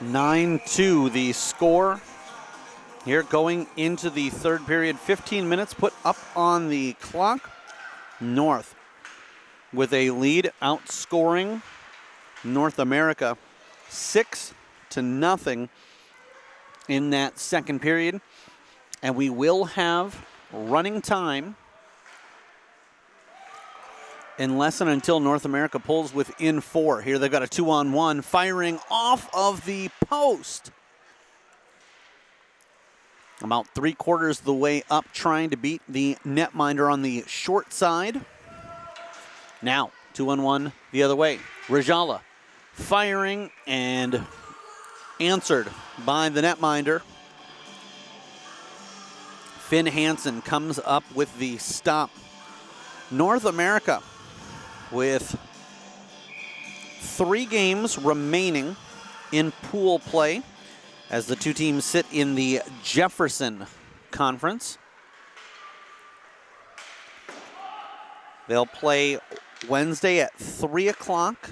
9-2 the score. Here going into the third period, 15 minutes put up on the clock. North with a lead, outscoring North America 6-0 in that second period. And we will have running time unless and until North America pulls within 4. Here they've got a 2-on-1 firing off of the post. About 3/4 of the way up, trying to beat the netminder on the short side. Now 2-on-1 the other way. Rajala firing and answered by the netminder. Finn Hansen comes up with the stop. North America with 3 games remaining in pool play as the two teams sit in the Jefferson Conference. They'll play Wednesday at 3 o'clock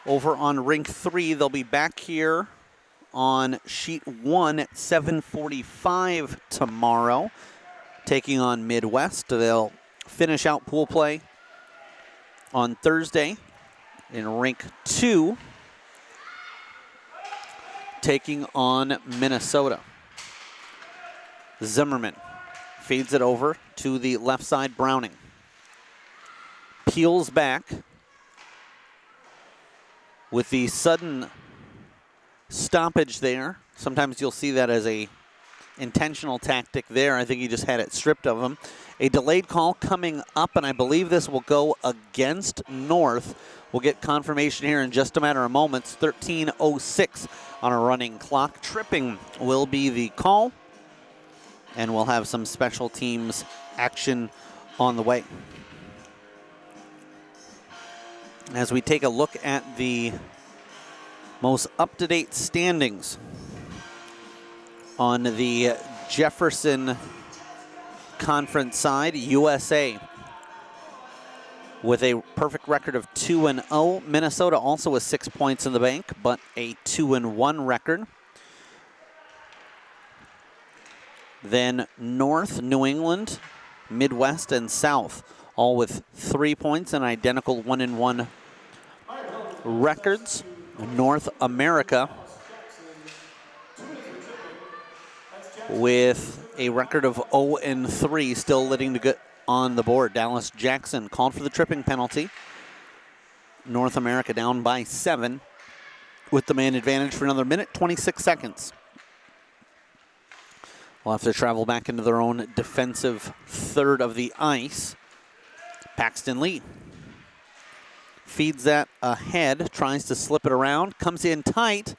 over on Rink 3. They'll be back here on sheet 1 at 7:45 tomorrow, taking on Midwest. They'll finish out pool play on Thursday in Rink 2, taking on Minnesota. Zimmerman feeds it over to the left side, Browning. Peels back with the sudden stoppage there. Sometimes you'll see that as a intentional tactic there. I think he just had it stripped of him. A delayed call coming up, and I believe this will go against North. We'll get confirmation here in just a matter of moments. 13:06 on a running clock. Tripping will be the call, and we'll have some special teams action on the way. As we take a look at the most up-to-date standings on the Jefferson Conference side, USA with a perfect record of 2-0. Minnesota also with 6 points in the bank, but a 2-1 record. Then North, New England, Midwest, and South, all with 3 points and identical 1-1 records. North America with a record of 0-3, still letting to get on the board. Dallas Jackson called for the tripping penalty. North America down by 7 with the man advantage for another minute, 26 seconds. We'll have to travel back into their own defensive third of the ice. Paxton Lee feeds that ahead, tries to slip it around, comes in tight,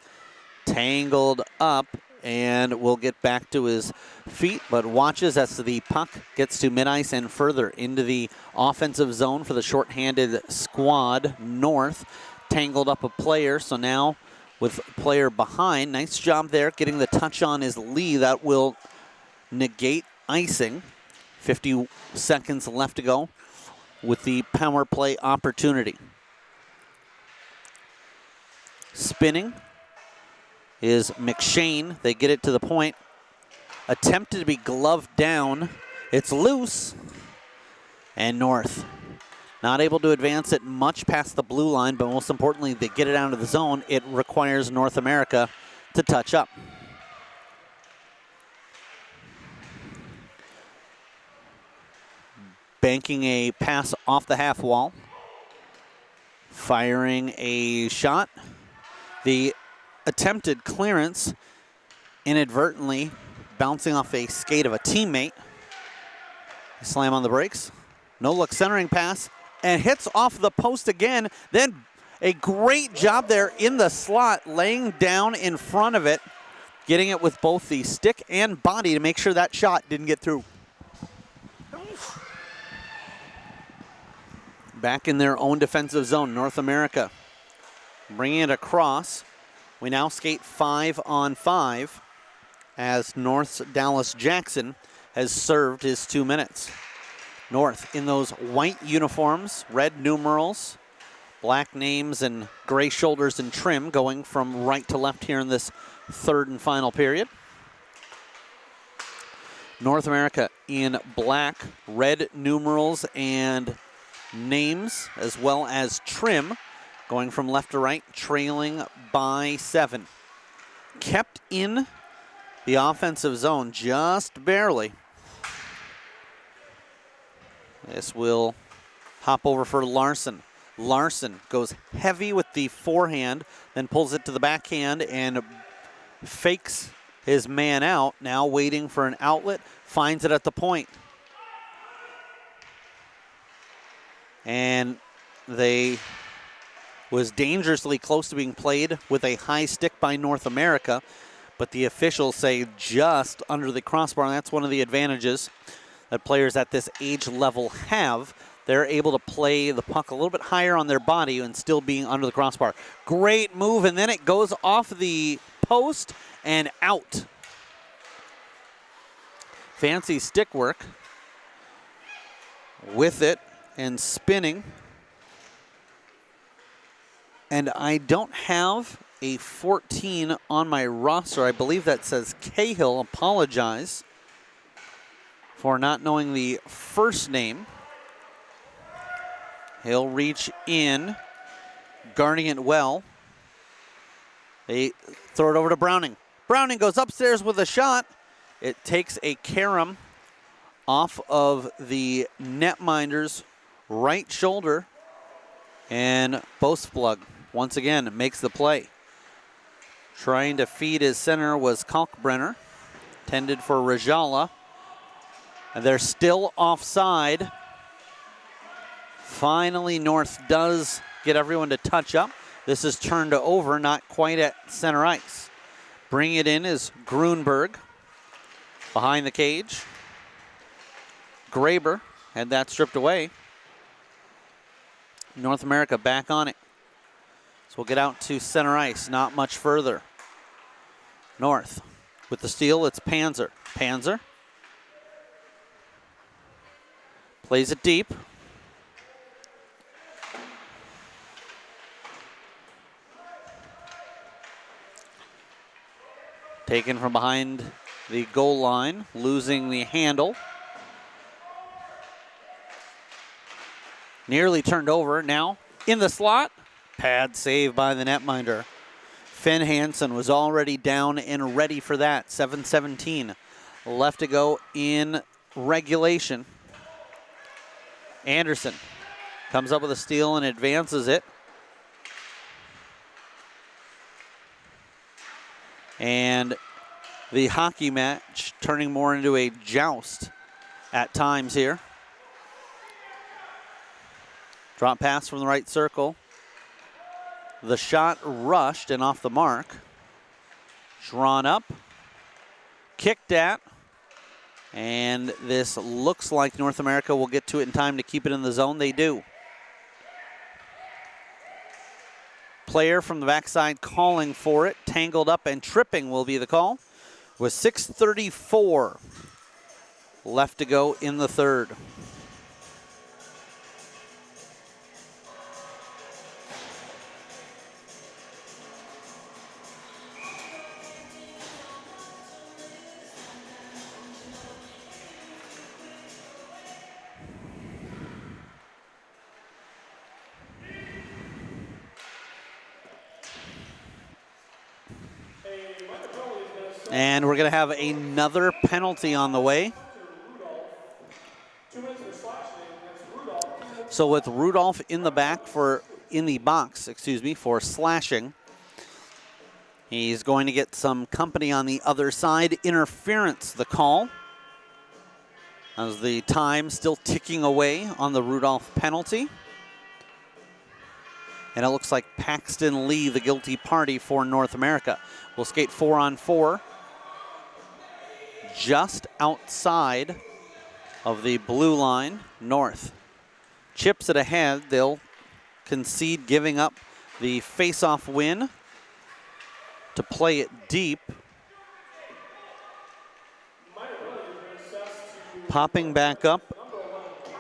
tangled up, and will get back to his feet, but watches as the puck gets to mid-ice and further into the offensive zone for the shorthanded squad. North tangled up a player, so now with a player behind. Nice job there, getting the touch on his Lee. That will negate icing. 50 seconds left to go with the power play opportunity. Spinning is McShane. They get it to the point. Attempted to be gloved down. It's loose. And North not able to advance it much past the blue line, but most importantly, they get it out of the zone. It requires North America to touch up. Banking a pass off the half wall. Firing a shot. The attempted clearance inadvertently bouncing off a skate of a teammate. Slam on the brakes. No look centering pass and hits off the post again. Then a great job there in the slot, laying down in front of it, getting it with both the stick and body to make sure that shot didn't get through. Back in their own defensive zone, North America bringing it across. We now skate 5-on-5 as North's Dallas Jackson has served his 2 minutes. North in those white uniforms, red numerals, Black names and gray shoulders and trim going from right to left here in this third and final period. North America in black, red numerals and names, as well as trim, going from left to right, trailing by 7. Kept in the offensive zone just barely. This will hop over for Larson. Larson goes heavy with the forehand, then pulls it to the backhand and fakes his man out, now waiting for an outlet, finds it at the point. And they was dangerously close to being played with a high stick by North America, but the officials say just under the crossbar, and that's one of the advantages that players at this age level have. They're able to play the puck a little bit higher on their body and still being under the crossbar. Great move, and then it goes off the post and out. Fancy stick work with it and spinning. And I don't have a 14 on my roster. I believe that says Cahill. Apologize for not knowing the first name. He'll reach in, guarding it well. They throw it over to Browning. Browning goes upstairs with a shot. It takes a carom off of the netminder's right shoulder, and Bosplug once again makes the play. Trying to feed his center was Kalkbrenner, tended for Rajala, and they're still offside. Finally, North does get everyone to touch up. This is turned over, not quite at center ice. Bringing it in is Grunberg behind the cage. Graber had that stripped away. North America back on it. So we'll get out to center ice, not much further. North with the steal, it's Panzer. Panzer plays it deep. Taken from behind the goal line, losing the handle. Nearly turned over, now in the slot. Pad save by the netminder. Finn Hansen was already down and ready for that. 7:17 left to go in regulation. Anderson comes up with a steal and advances it. And the hockey match turning more into a joust at times here. Drop pass from the right circle. The shot rushed and off the mark. Drawn up. Kicked at. And this looks like North America will get to it in time to keep it in the zone. They do. Player from the backside calling for it. Tangled up and tripping will be the call. With 6:34 left to go in the third. And we're going to have another penalty on the way. So with Rudolph in the box for slashing, he's going to get some company on the other side. Interference, the call. As the time still ticking away on the Rudolph penalty. And it looks like Paxton Lee, the guilty party for North America. Will skate 4-on-4. Just outside of the blue line, North. Chips it ahead. They'll concede giving up the face-off win to play it deep. Popping back up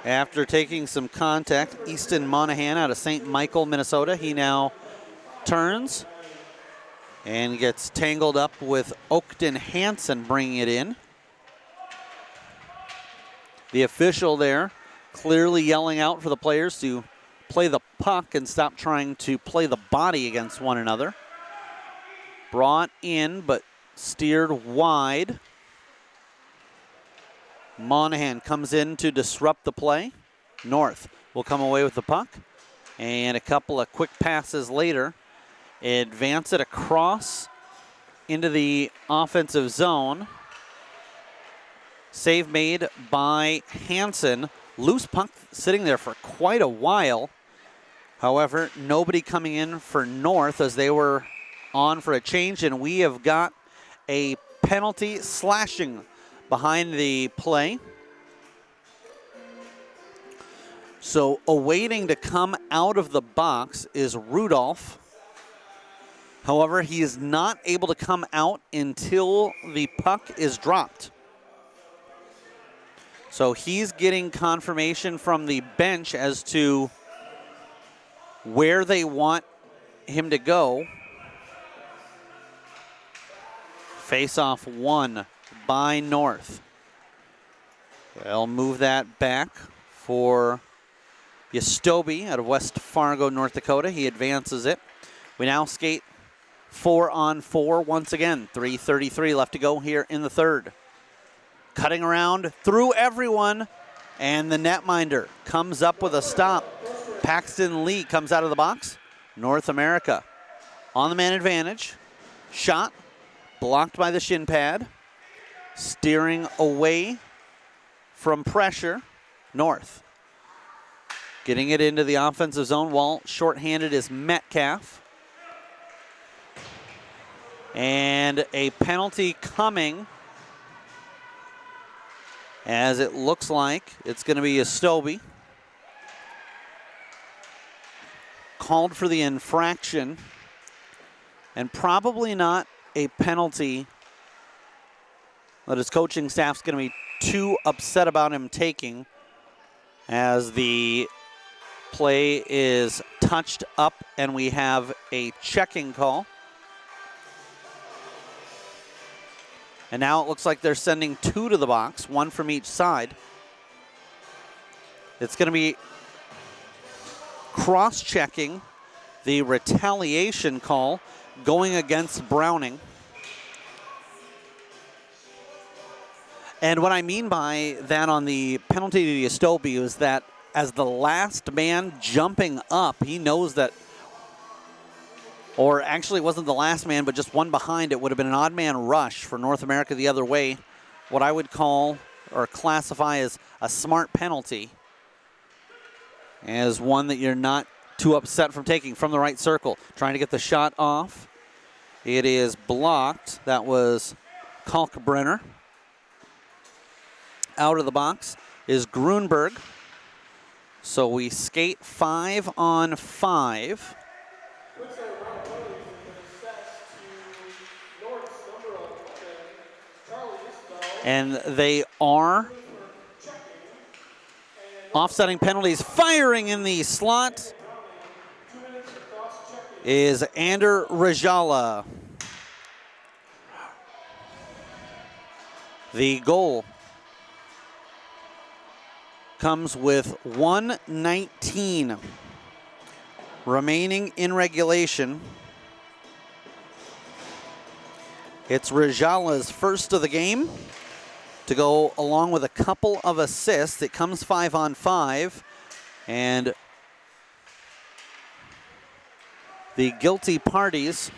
After taking some contact, Easton Monahan out of St. Michael, Minnesota, he now turns and gets tangled up with Oakton Hansen bringing it in. The official there clearly yelling out for the players to play the puck and stop trying to play the body against one another. Brought in, but steered wide. Monahan comes in to disrupt the play. North will come away with the puck. And a couple of quick passes later, advance it across into the offensive zone. Save made by Hansen. Loose puck sitting there for quite a while. However, nobody coming in for North as they were on for a change, and we have got a penalty slashing behind the play. So awaiting to come out of the box is Rudolph. However, he is not able to come out until the puck is dropped. So he's getting confirmation from the bench as to where they want him to go. Face-off won by North. They'll move that back for Yastobi out of West Fargo, North Dakota. He advances it. We now skate 4-on-4 once again. 3:33 left to go here in the third. Cutting around through everyone, and the netminder comes up with a stop. Paxton Lee comes out of the box. North America on the man advantage. Shot blocked by the shin pad. Steering away from pressure. North getting it into the offensive zone while shorthanded is Metcalf. And a penalty coming, as it looks like it's going to be Yastobi. Called for the infraction, and probably not a penalty that his coaching staff's going to be too upset about him taking, as the play is touched up and we have a checking call. And now it looks like they're sending two to the box, one from each side. It's going to be cross-checking the retaliation call going against Browning. And what I mean by that on the penalty to Yastobi is that as the last man jumping up, he knows that, or actually it wasn't the last man, but just one behind it would have been an odd man rush for North America the other way. What I would call or classify as a smart penalty, as one that you're not too upset from taking from the right circle. Trying to get the shot off. It is blocked. That was Kalkbrenner. Out of the box is Grunberg. So we skate 5-on-5. And they are offsetting penalties. Firing in the slot is Ander Rajala. The goal comes with 1:19 remaining in regulation. It's Rajala's first of the game to go along with a couple of assists. It comes 5-on-5, and the guilty parties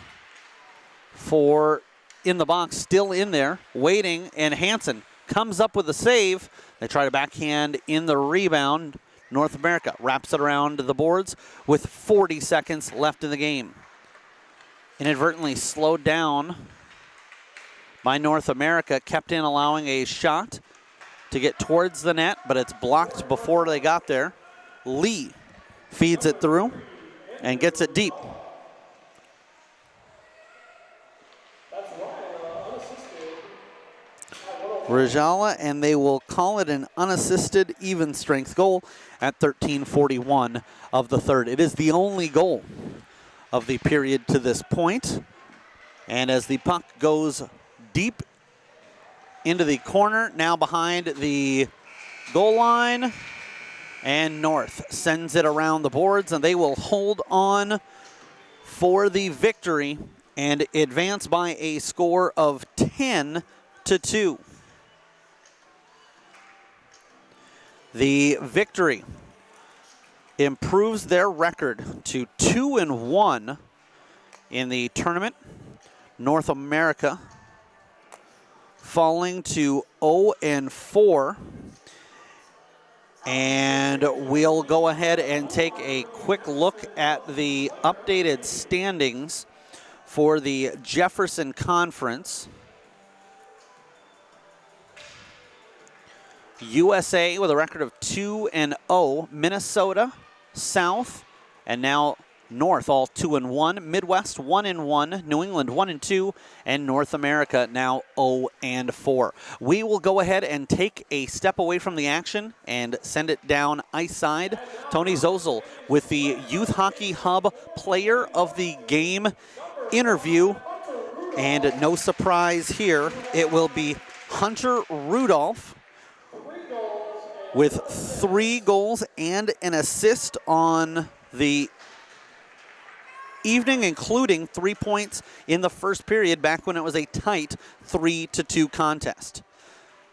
for in the box still in there, waiting, and Hansen comes up with a save. They try to backhand in the rebound. North America wraps it around the boards with 40 seconds left in the game. Inadvertently slowed down by North America, kept in allowing a shot to get towards the net, but it's blocked before they got there. Lee feeds it through and gets it deep. Rajala, and they will call it an unassisted even strength goal at 13:41 of the third. It is the only goal of the period to this point. And as the puck goes deep into the corner, now behind the goal line, and North sends it around the boards, and they will hold on for the victory and advance by a score of 10-2. The victory improves their record to 2-1 in the tournament. North America falling to 0-4. And we'll go ahead and take a quick look at the updated standings for the Jefferson Conference. USA with a record of 2-0, Minnesota, South, and now North all 2-1, Midwest 1-1, New England 1-2, and North America now 0-4. We will go ahead and take a step away from the action and send it down ice side. Tony Zozel with the Youth Hockey Hub Player of the Game interview. And no surprise here, it will be Hunter Rudolph with 3 goals and an assist on the evening, including 3 points in the first period back when it was a tight 3-2 contest.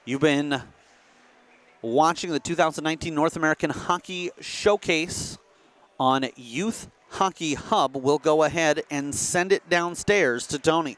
You've been watching the 2019 North American Hockey Showcase on Youth Hockey Hub. We'll go ahead and send it downstairs to Tony.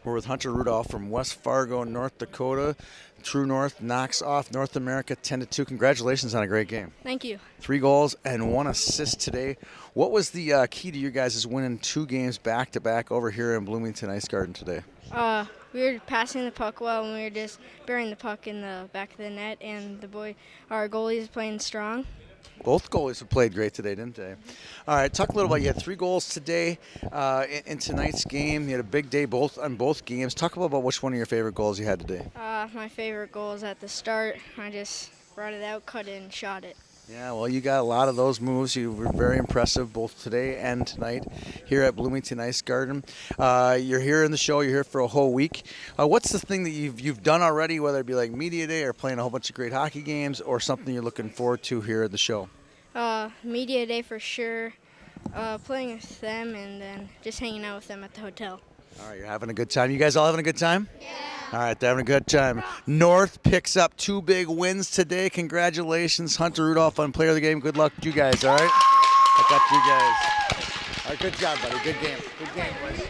We're with Hunter Rudolph from West Fargo, North Dakota. True North knocks off North America 10-2. Congratulations on a great game. Thank you. 3 goals and 1 assist today. What was the key to you guys' winning 2 games back-to-back over here in Bloomington Ice Garden today? We were passing the puck well, and we were just burying the puck in the back of the net, and our goalie is playing strong. Both goalies have played great today, didn't they? All right, talk a little about, you had 3 goals today in tonight's game. You had a big day on both games. Talk about which one of your favorite goals you had today. My favorite goal is at the start. I just brought it out, cut it, and shot it. Yeah, well, you got a lot of those moves. You were very impressive both today and tonight here at Bloomington Ice Garden. You're here in the show. You're here for a whole week. What's the thing that you've done already, whether it be like Media Day or playing a whole bunch of great hockey games, or something you're looking forward to here at the show? Media Day for sure. Playing with them, and then just hanging out with them at the hotel. All right, you're having a good time. You guys all having a good time? Yeah. All right, they're having a good time. North picks up 2 big wins today. Congratulations, Hunter Rudolph, on Player of the Game. Good luck to you guys, all right? I got you guys. All right, good job, buddy. Good game. Good game, boys.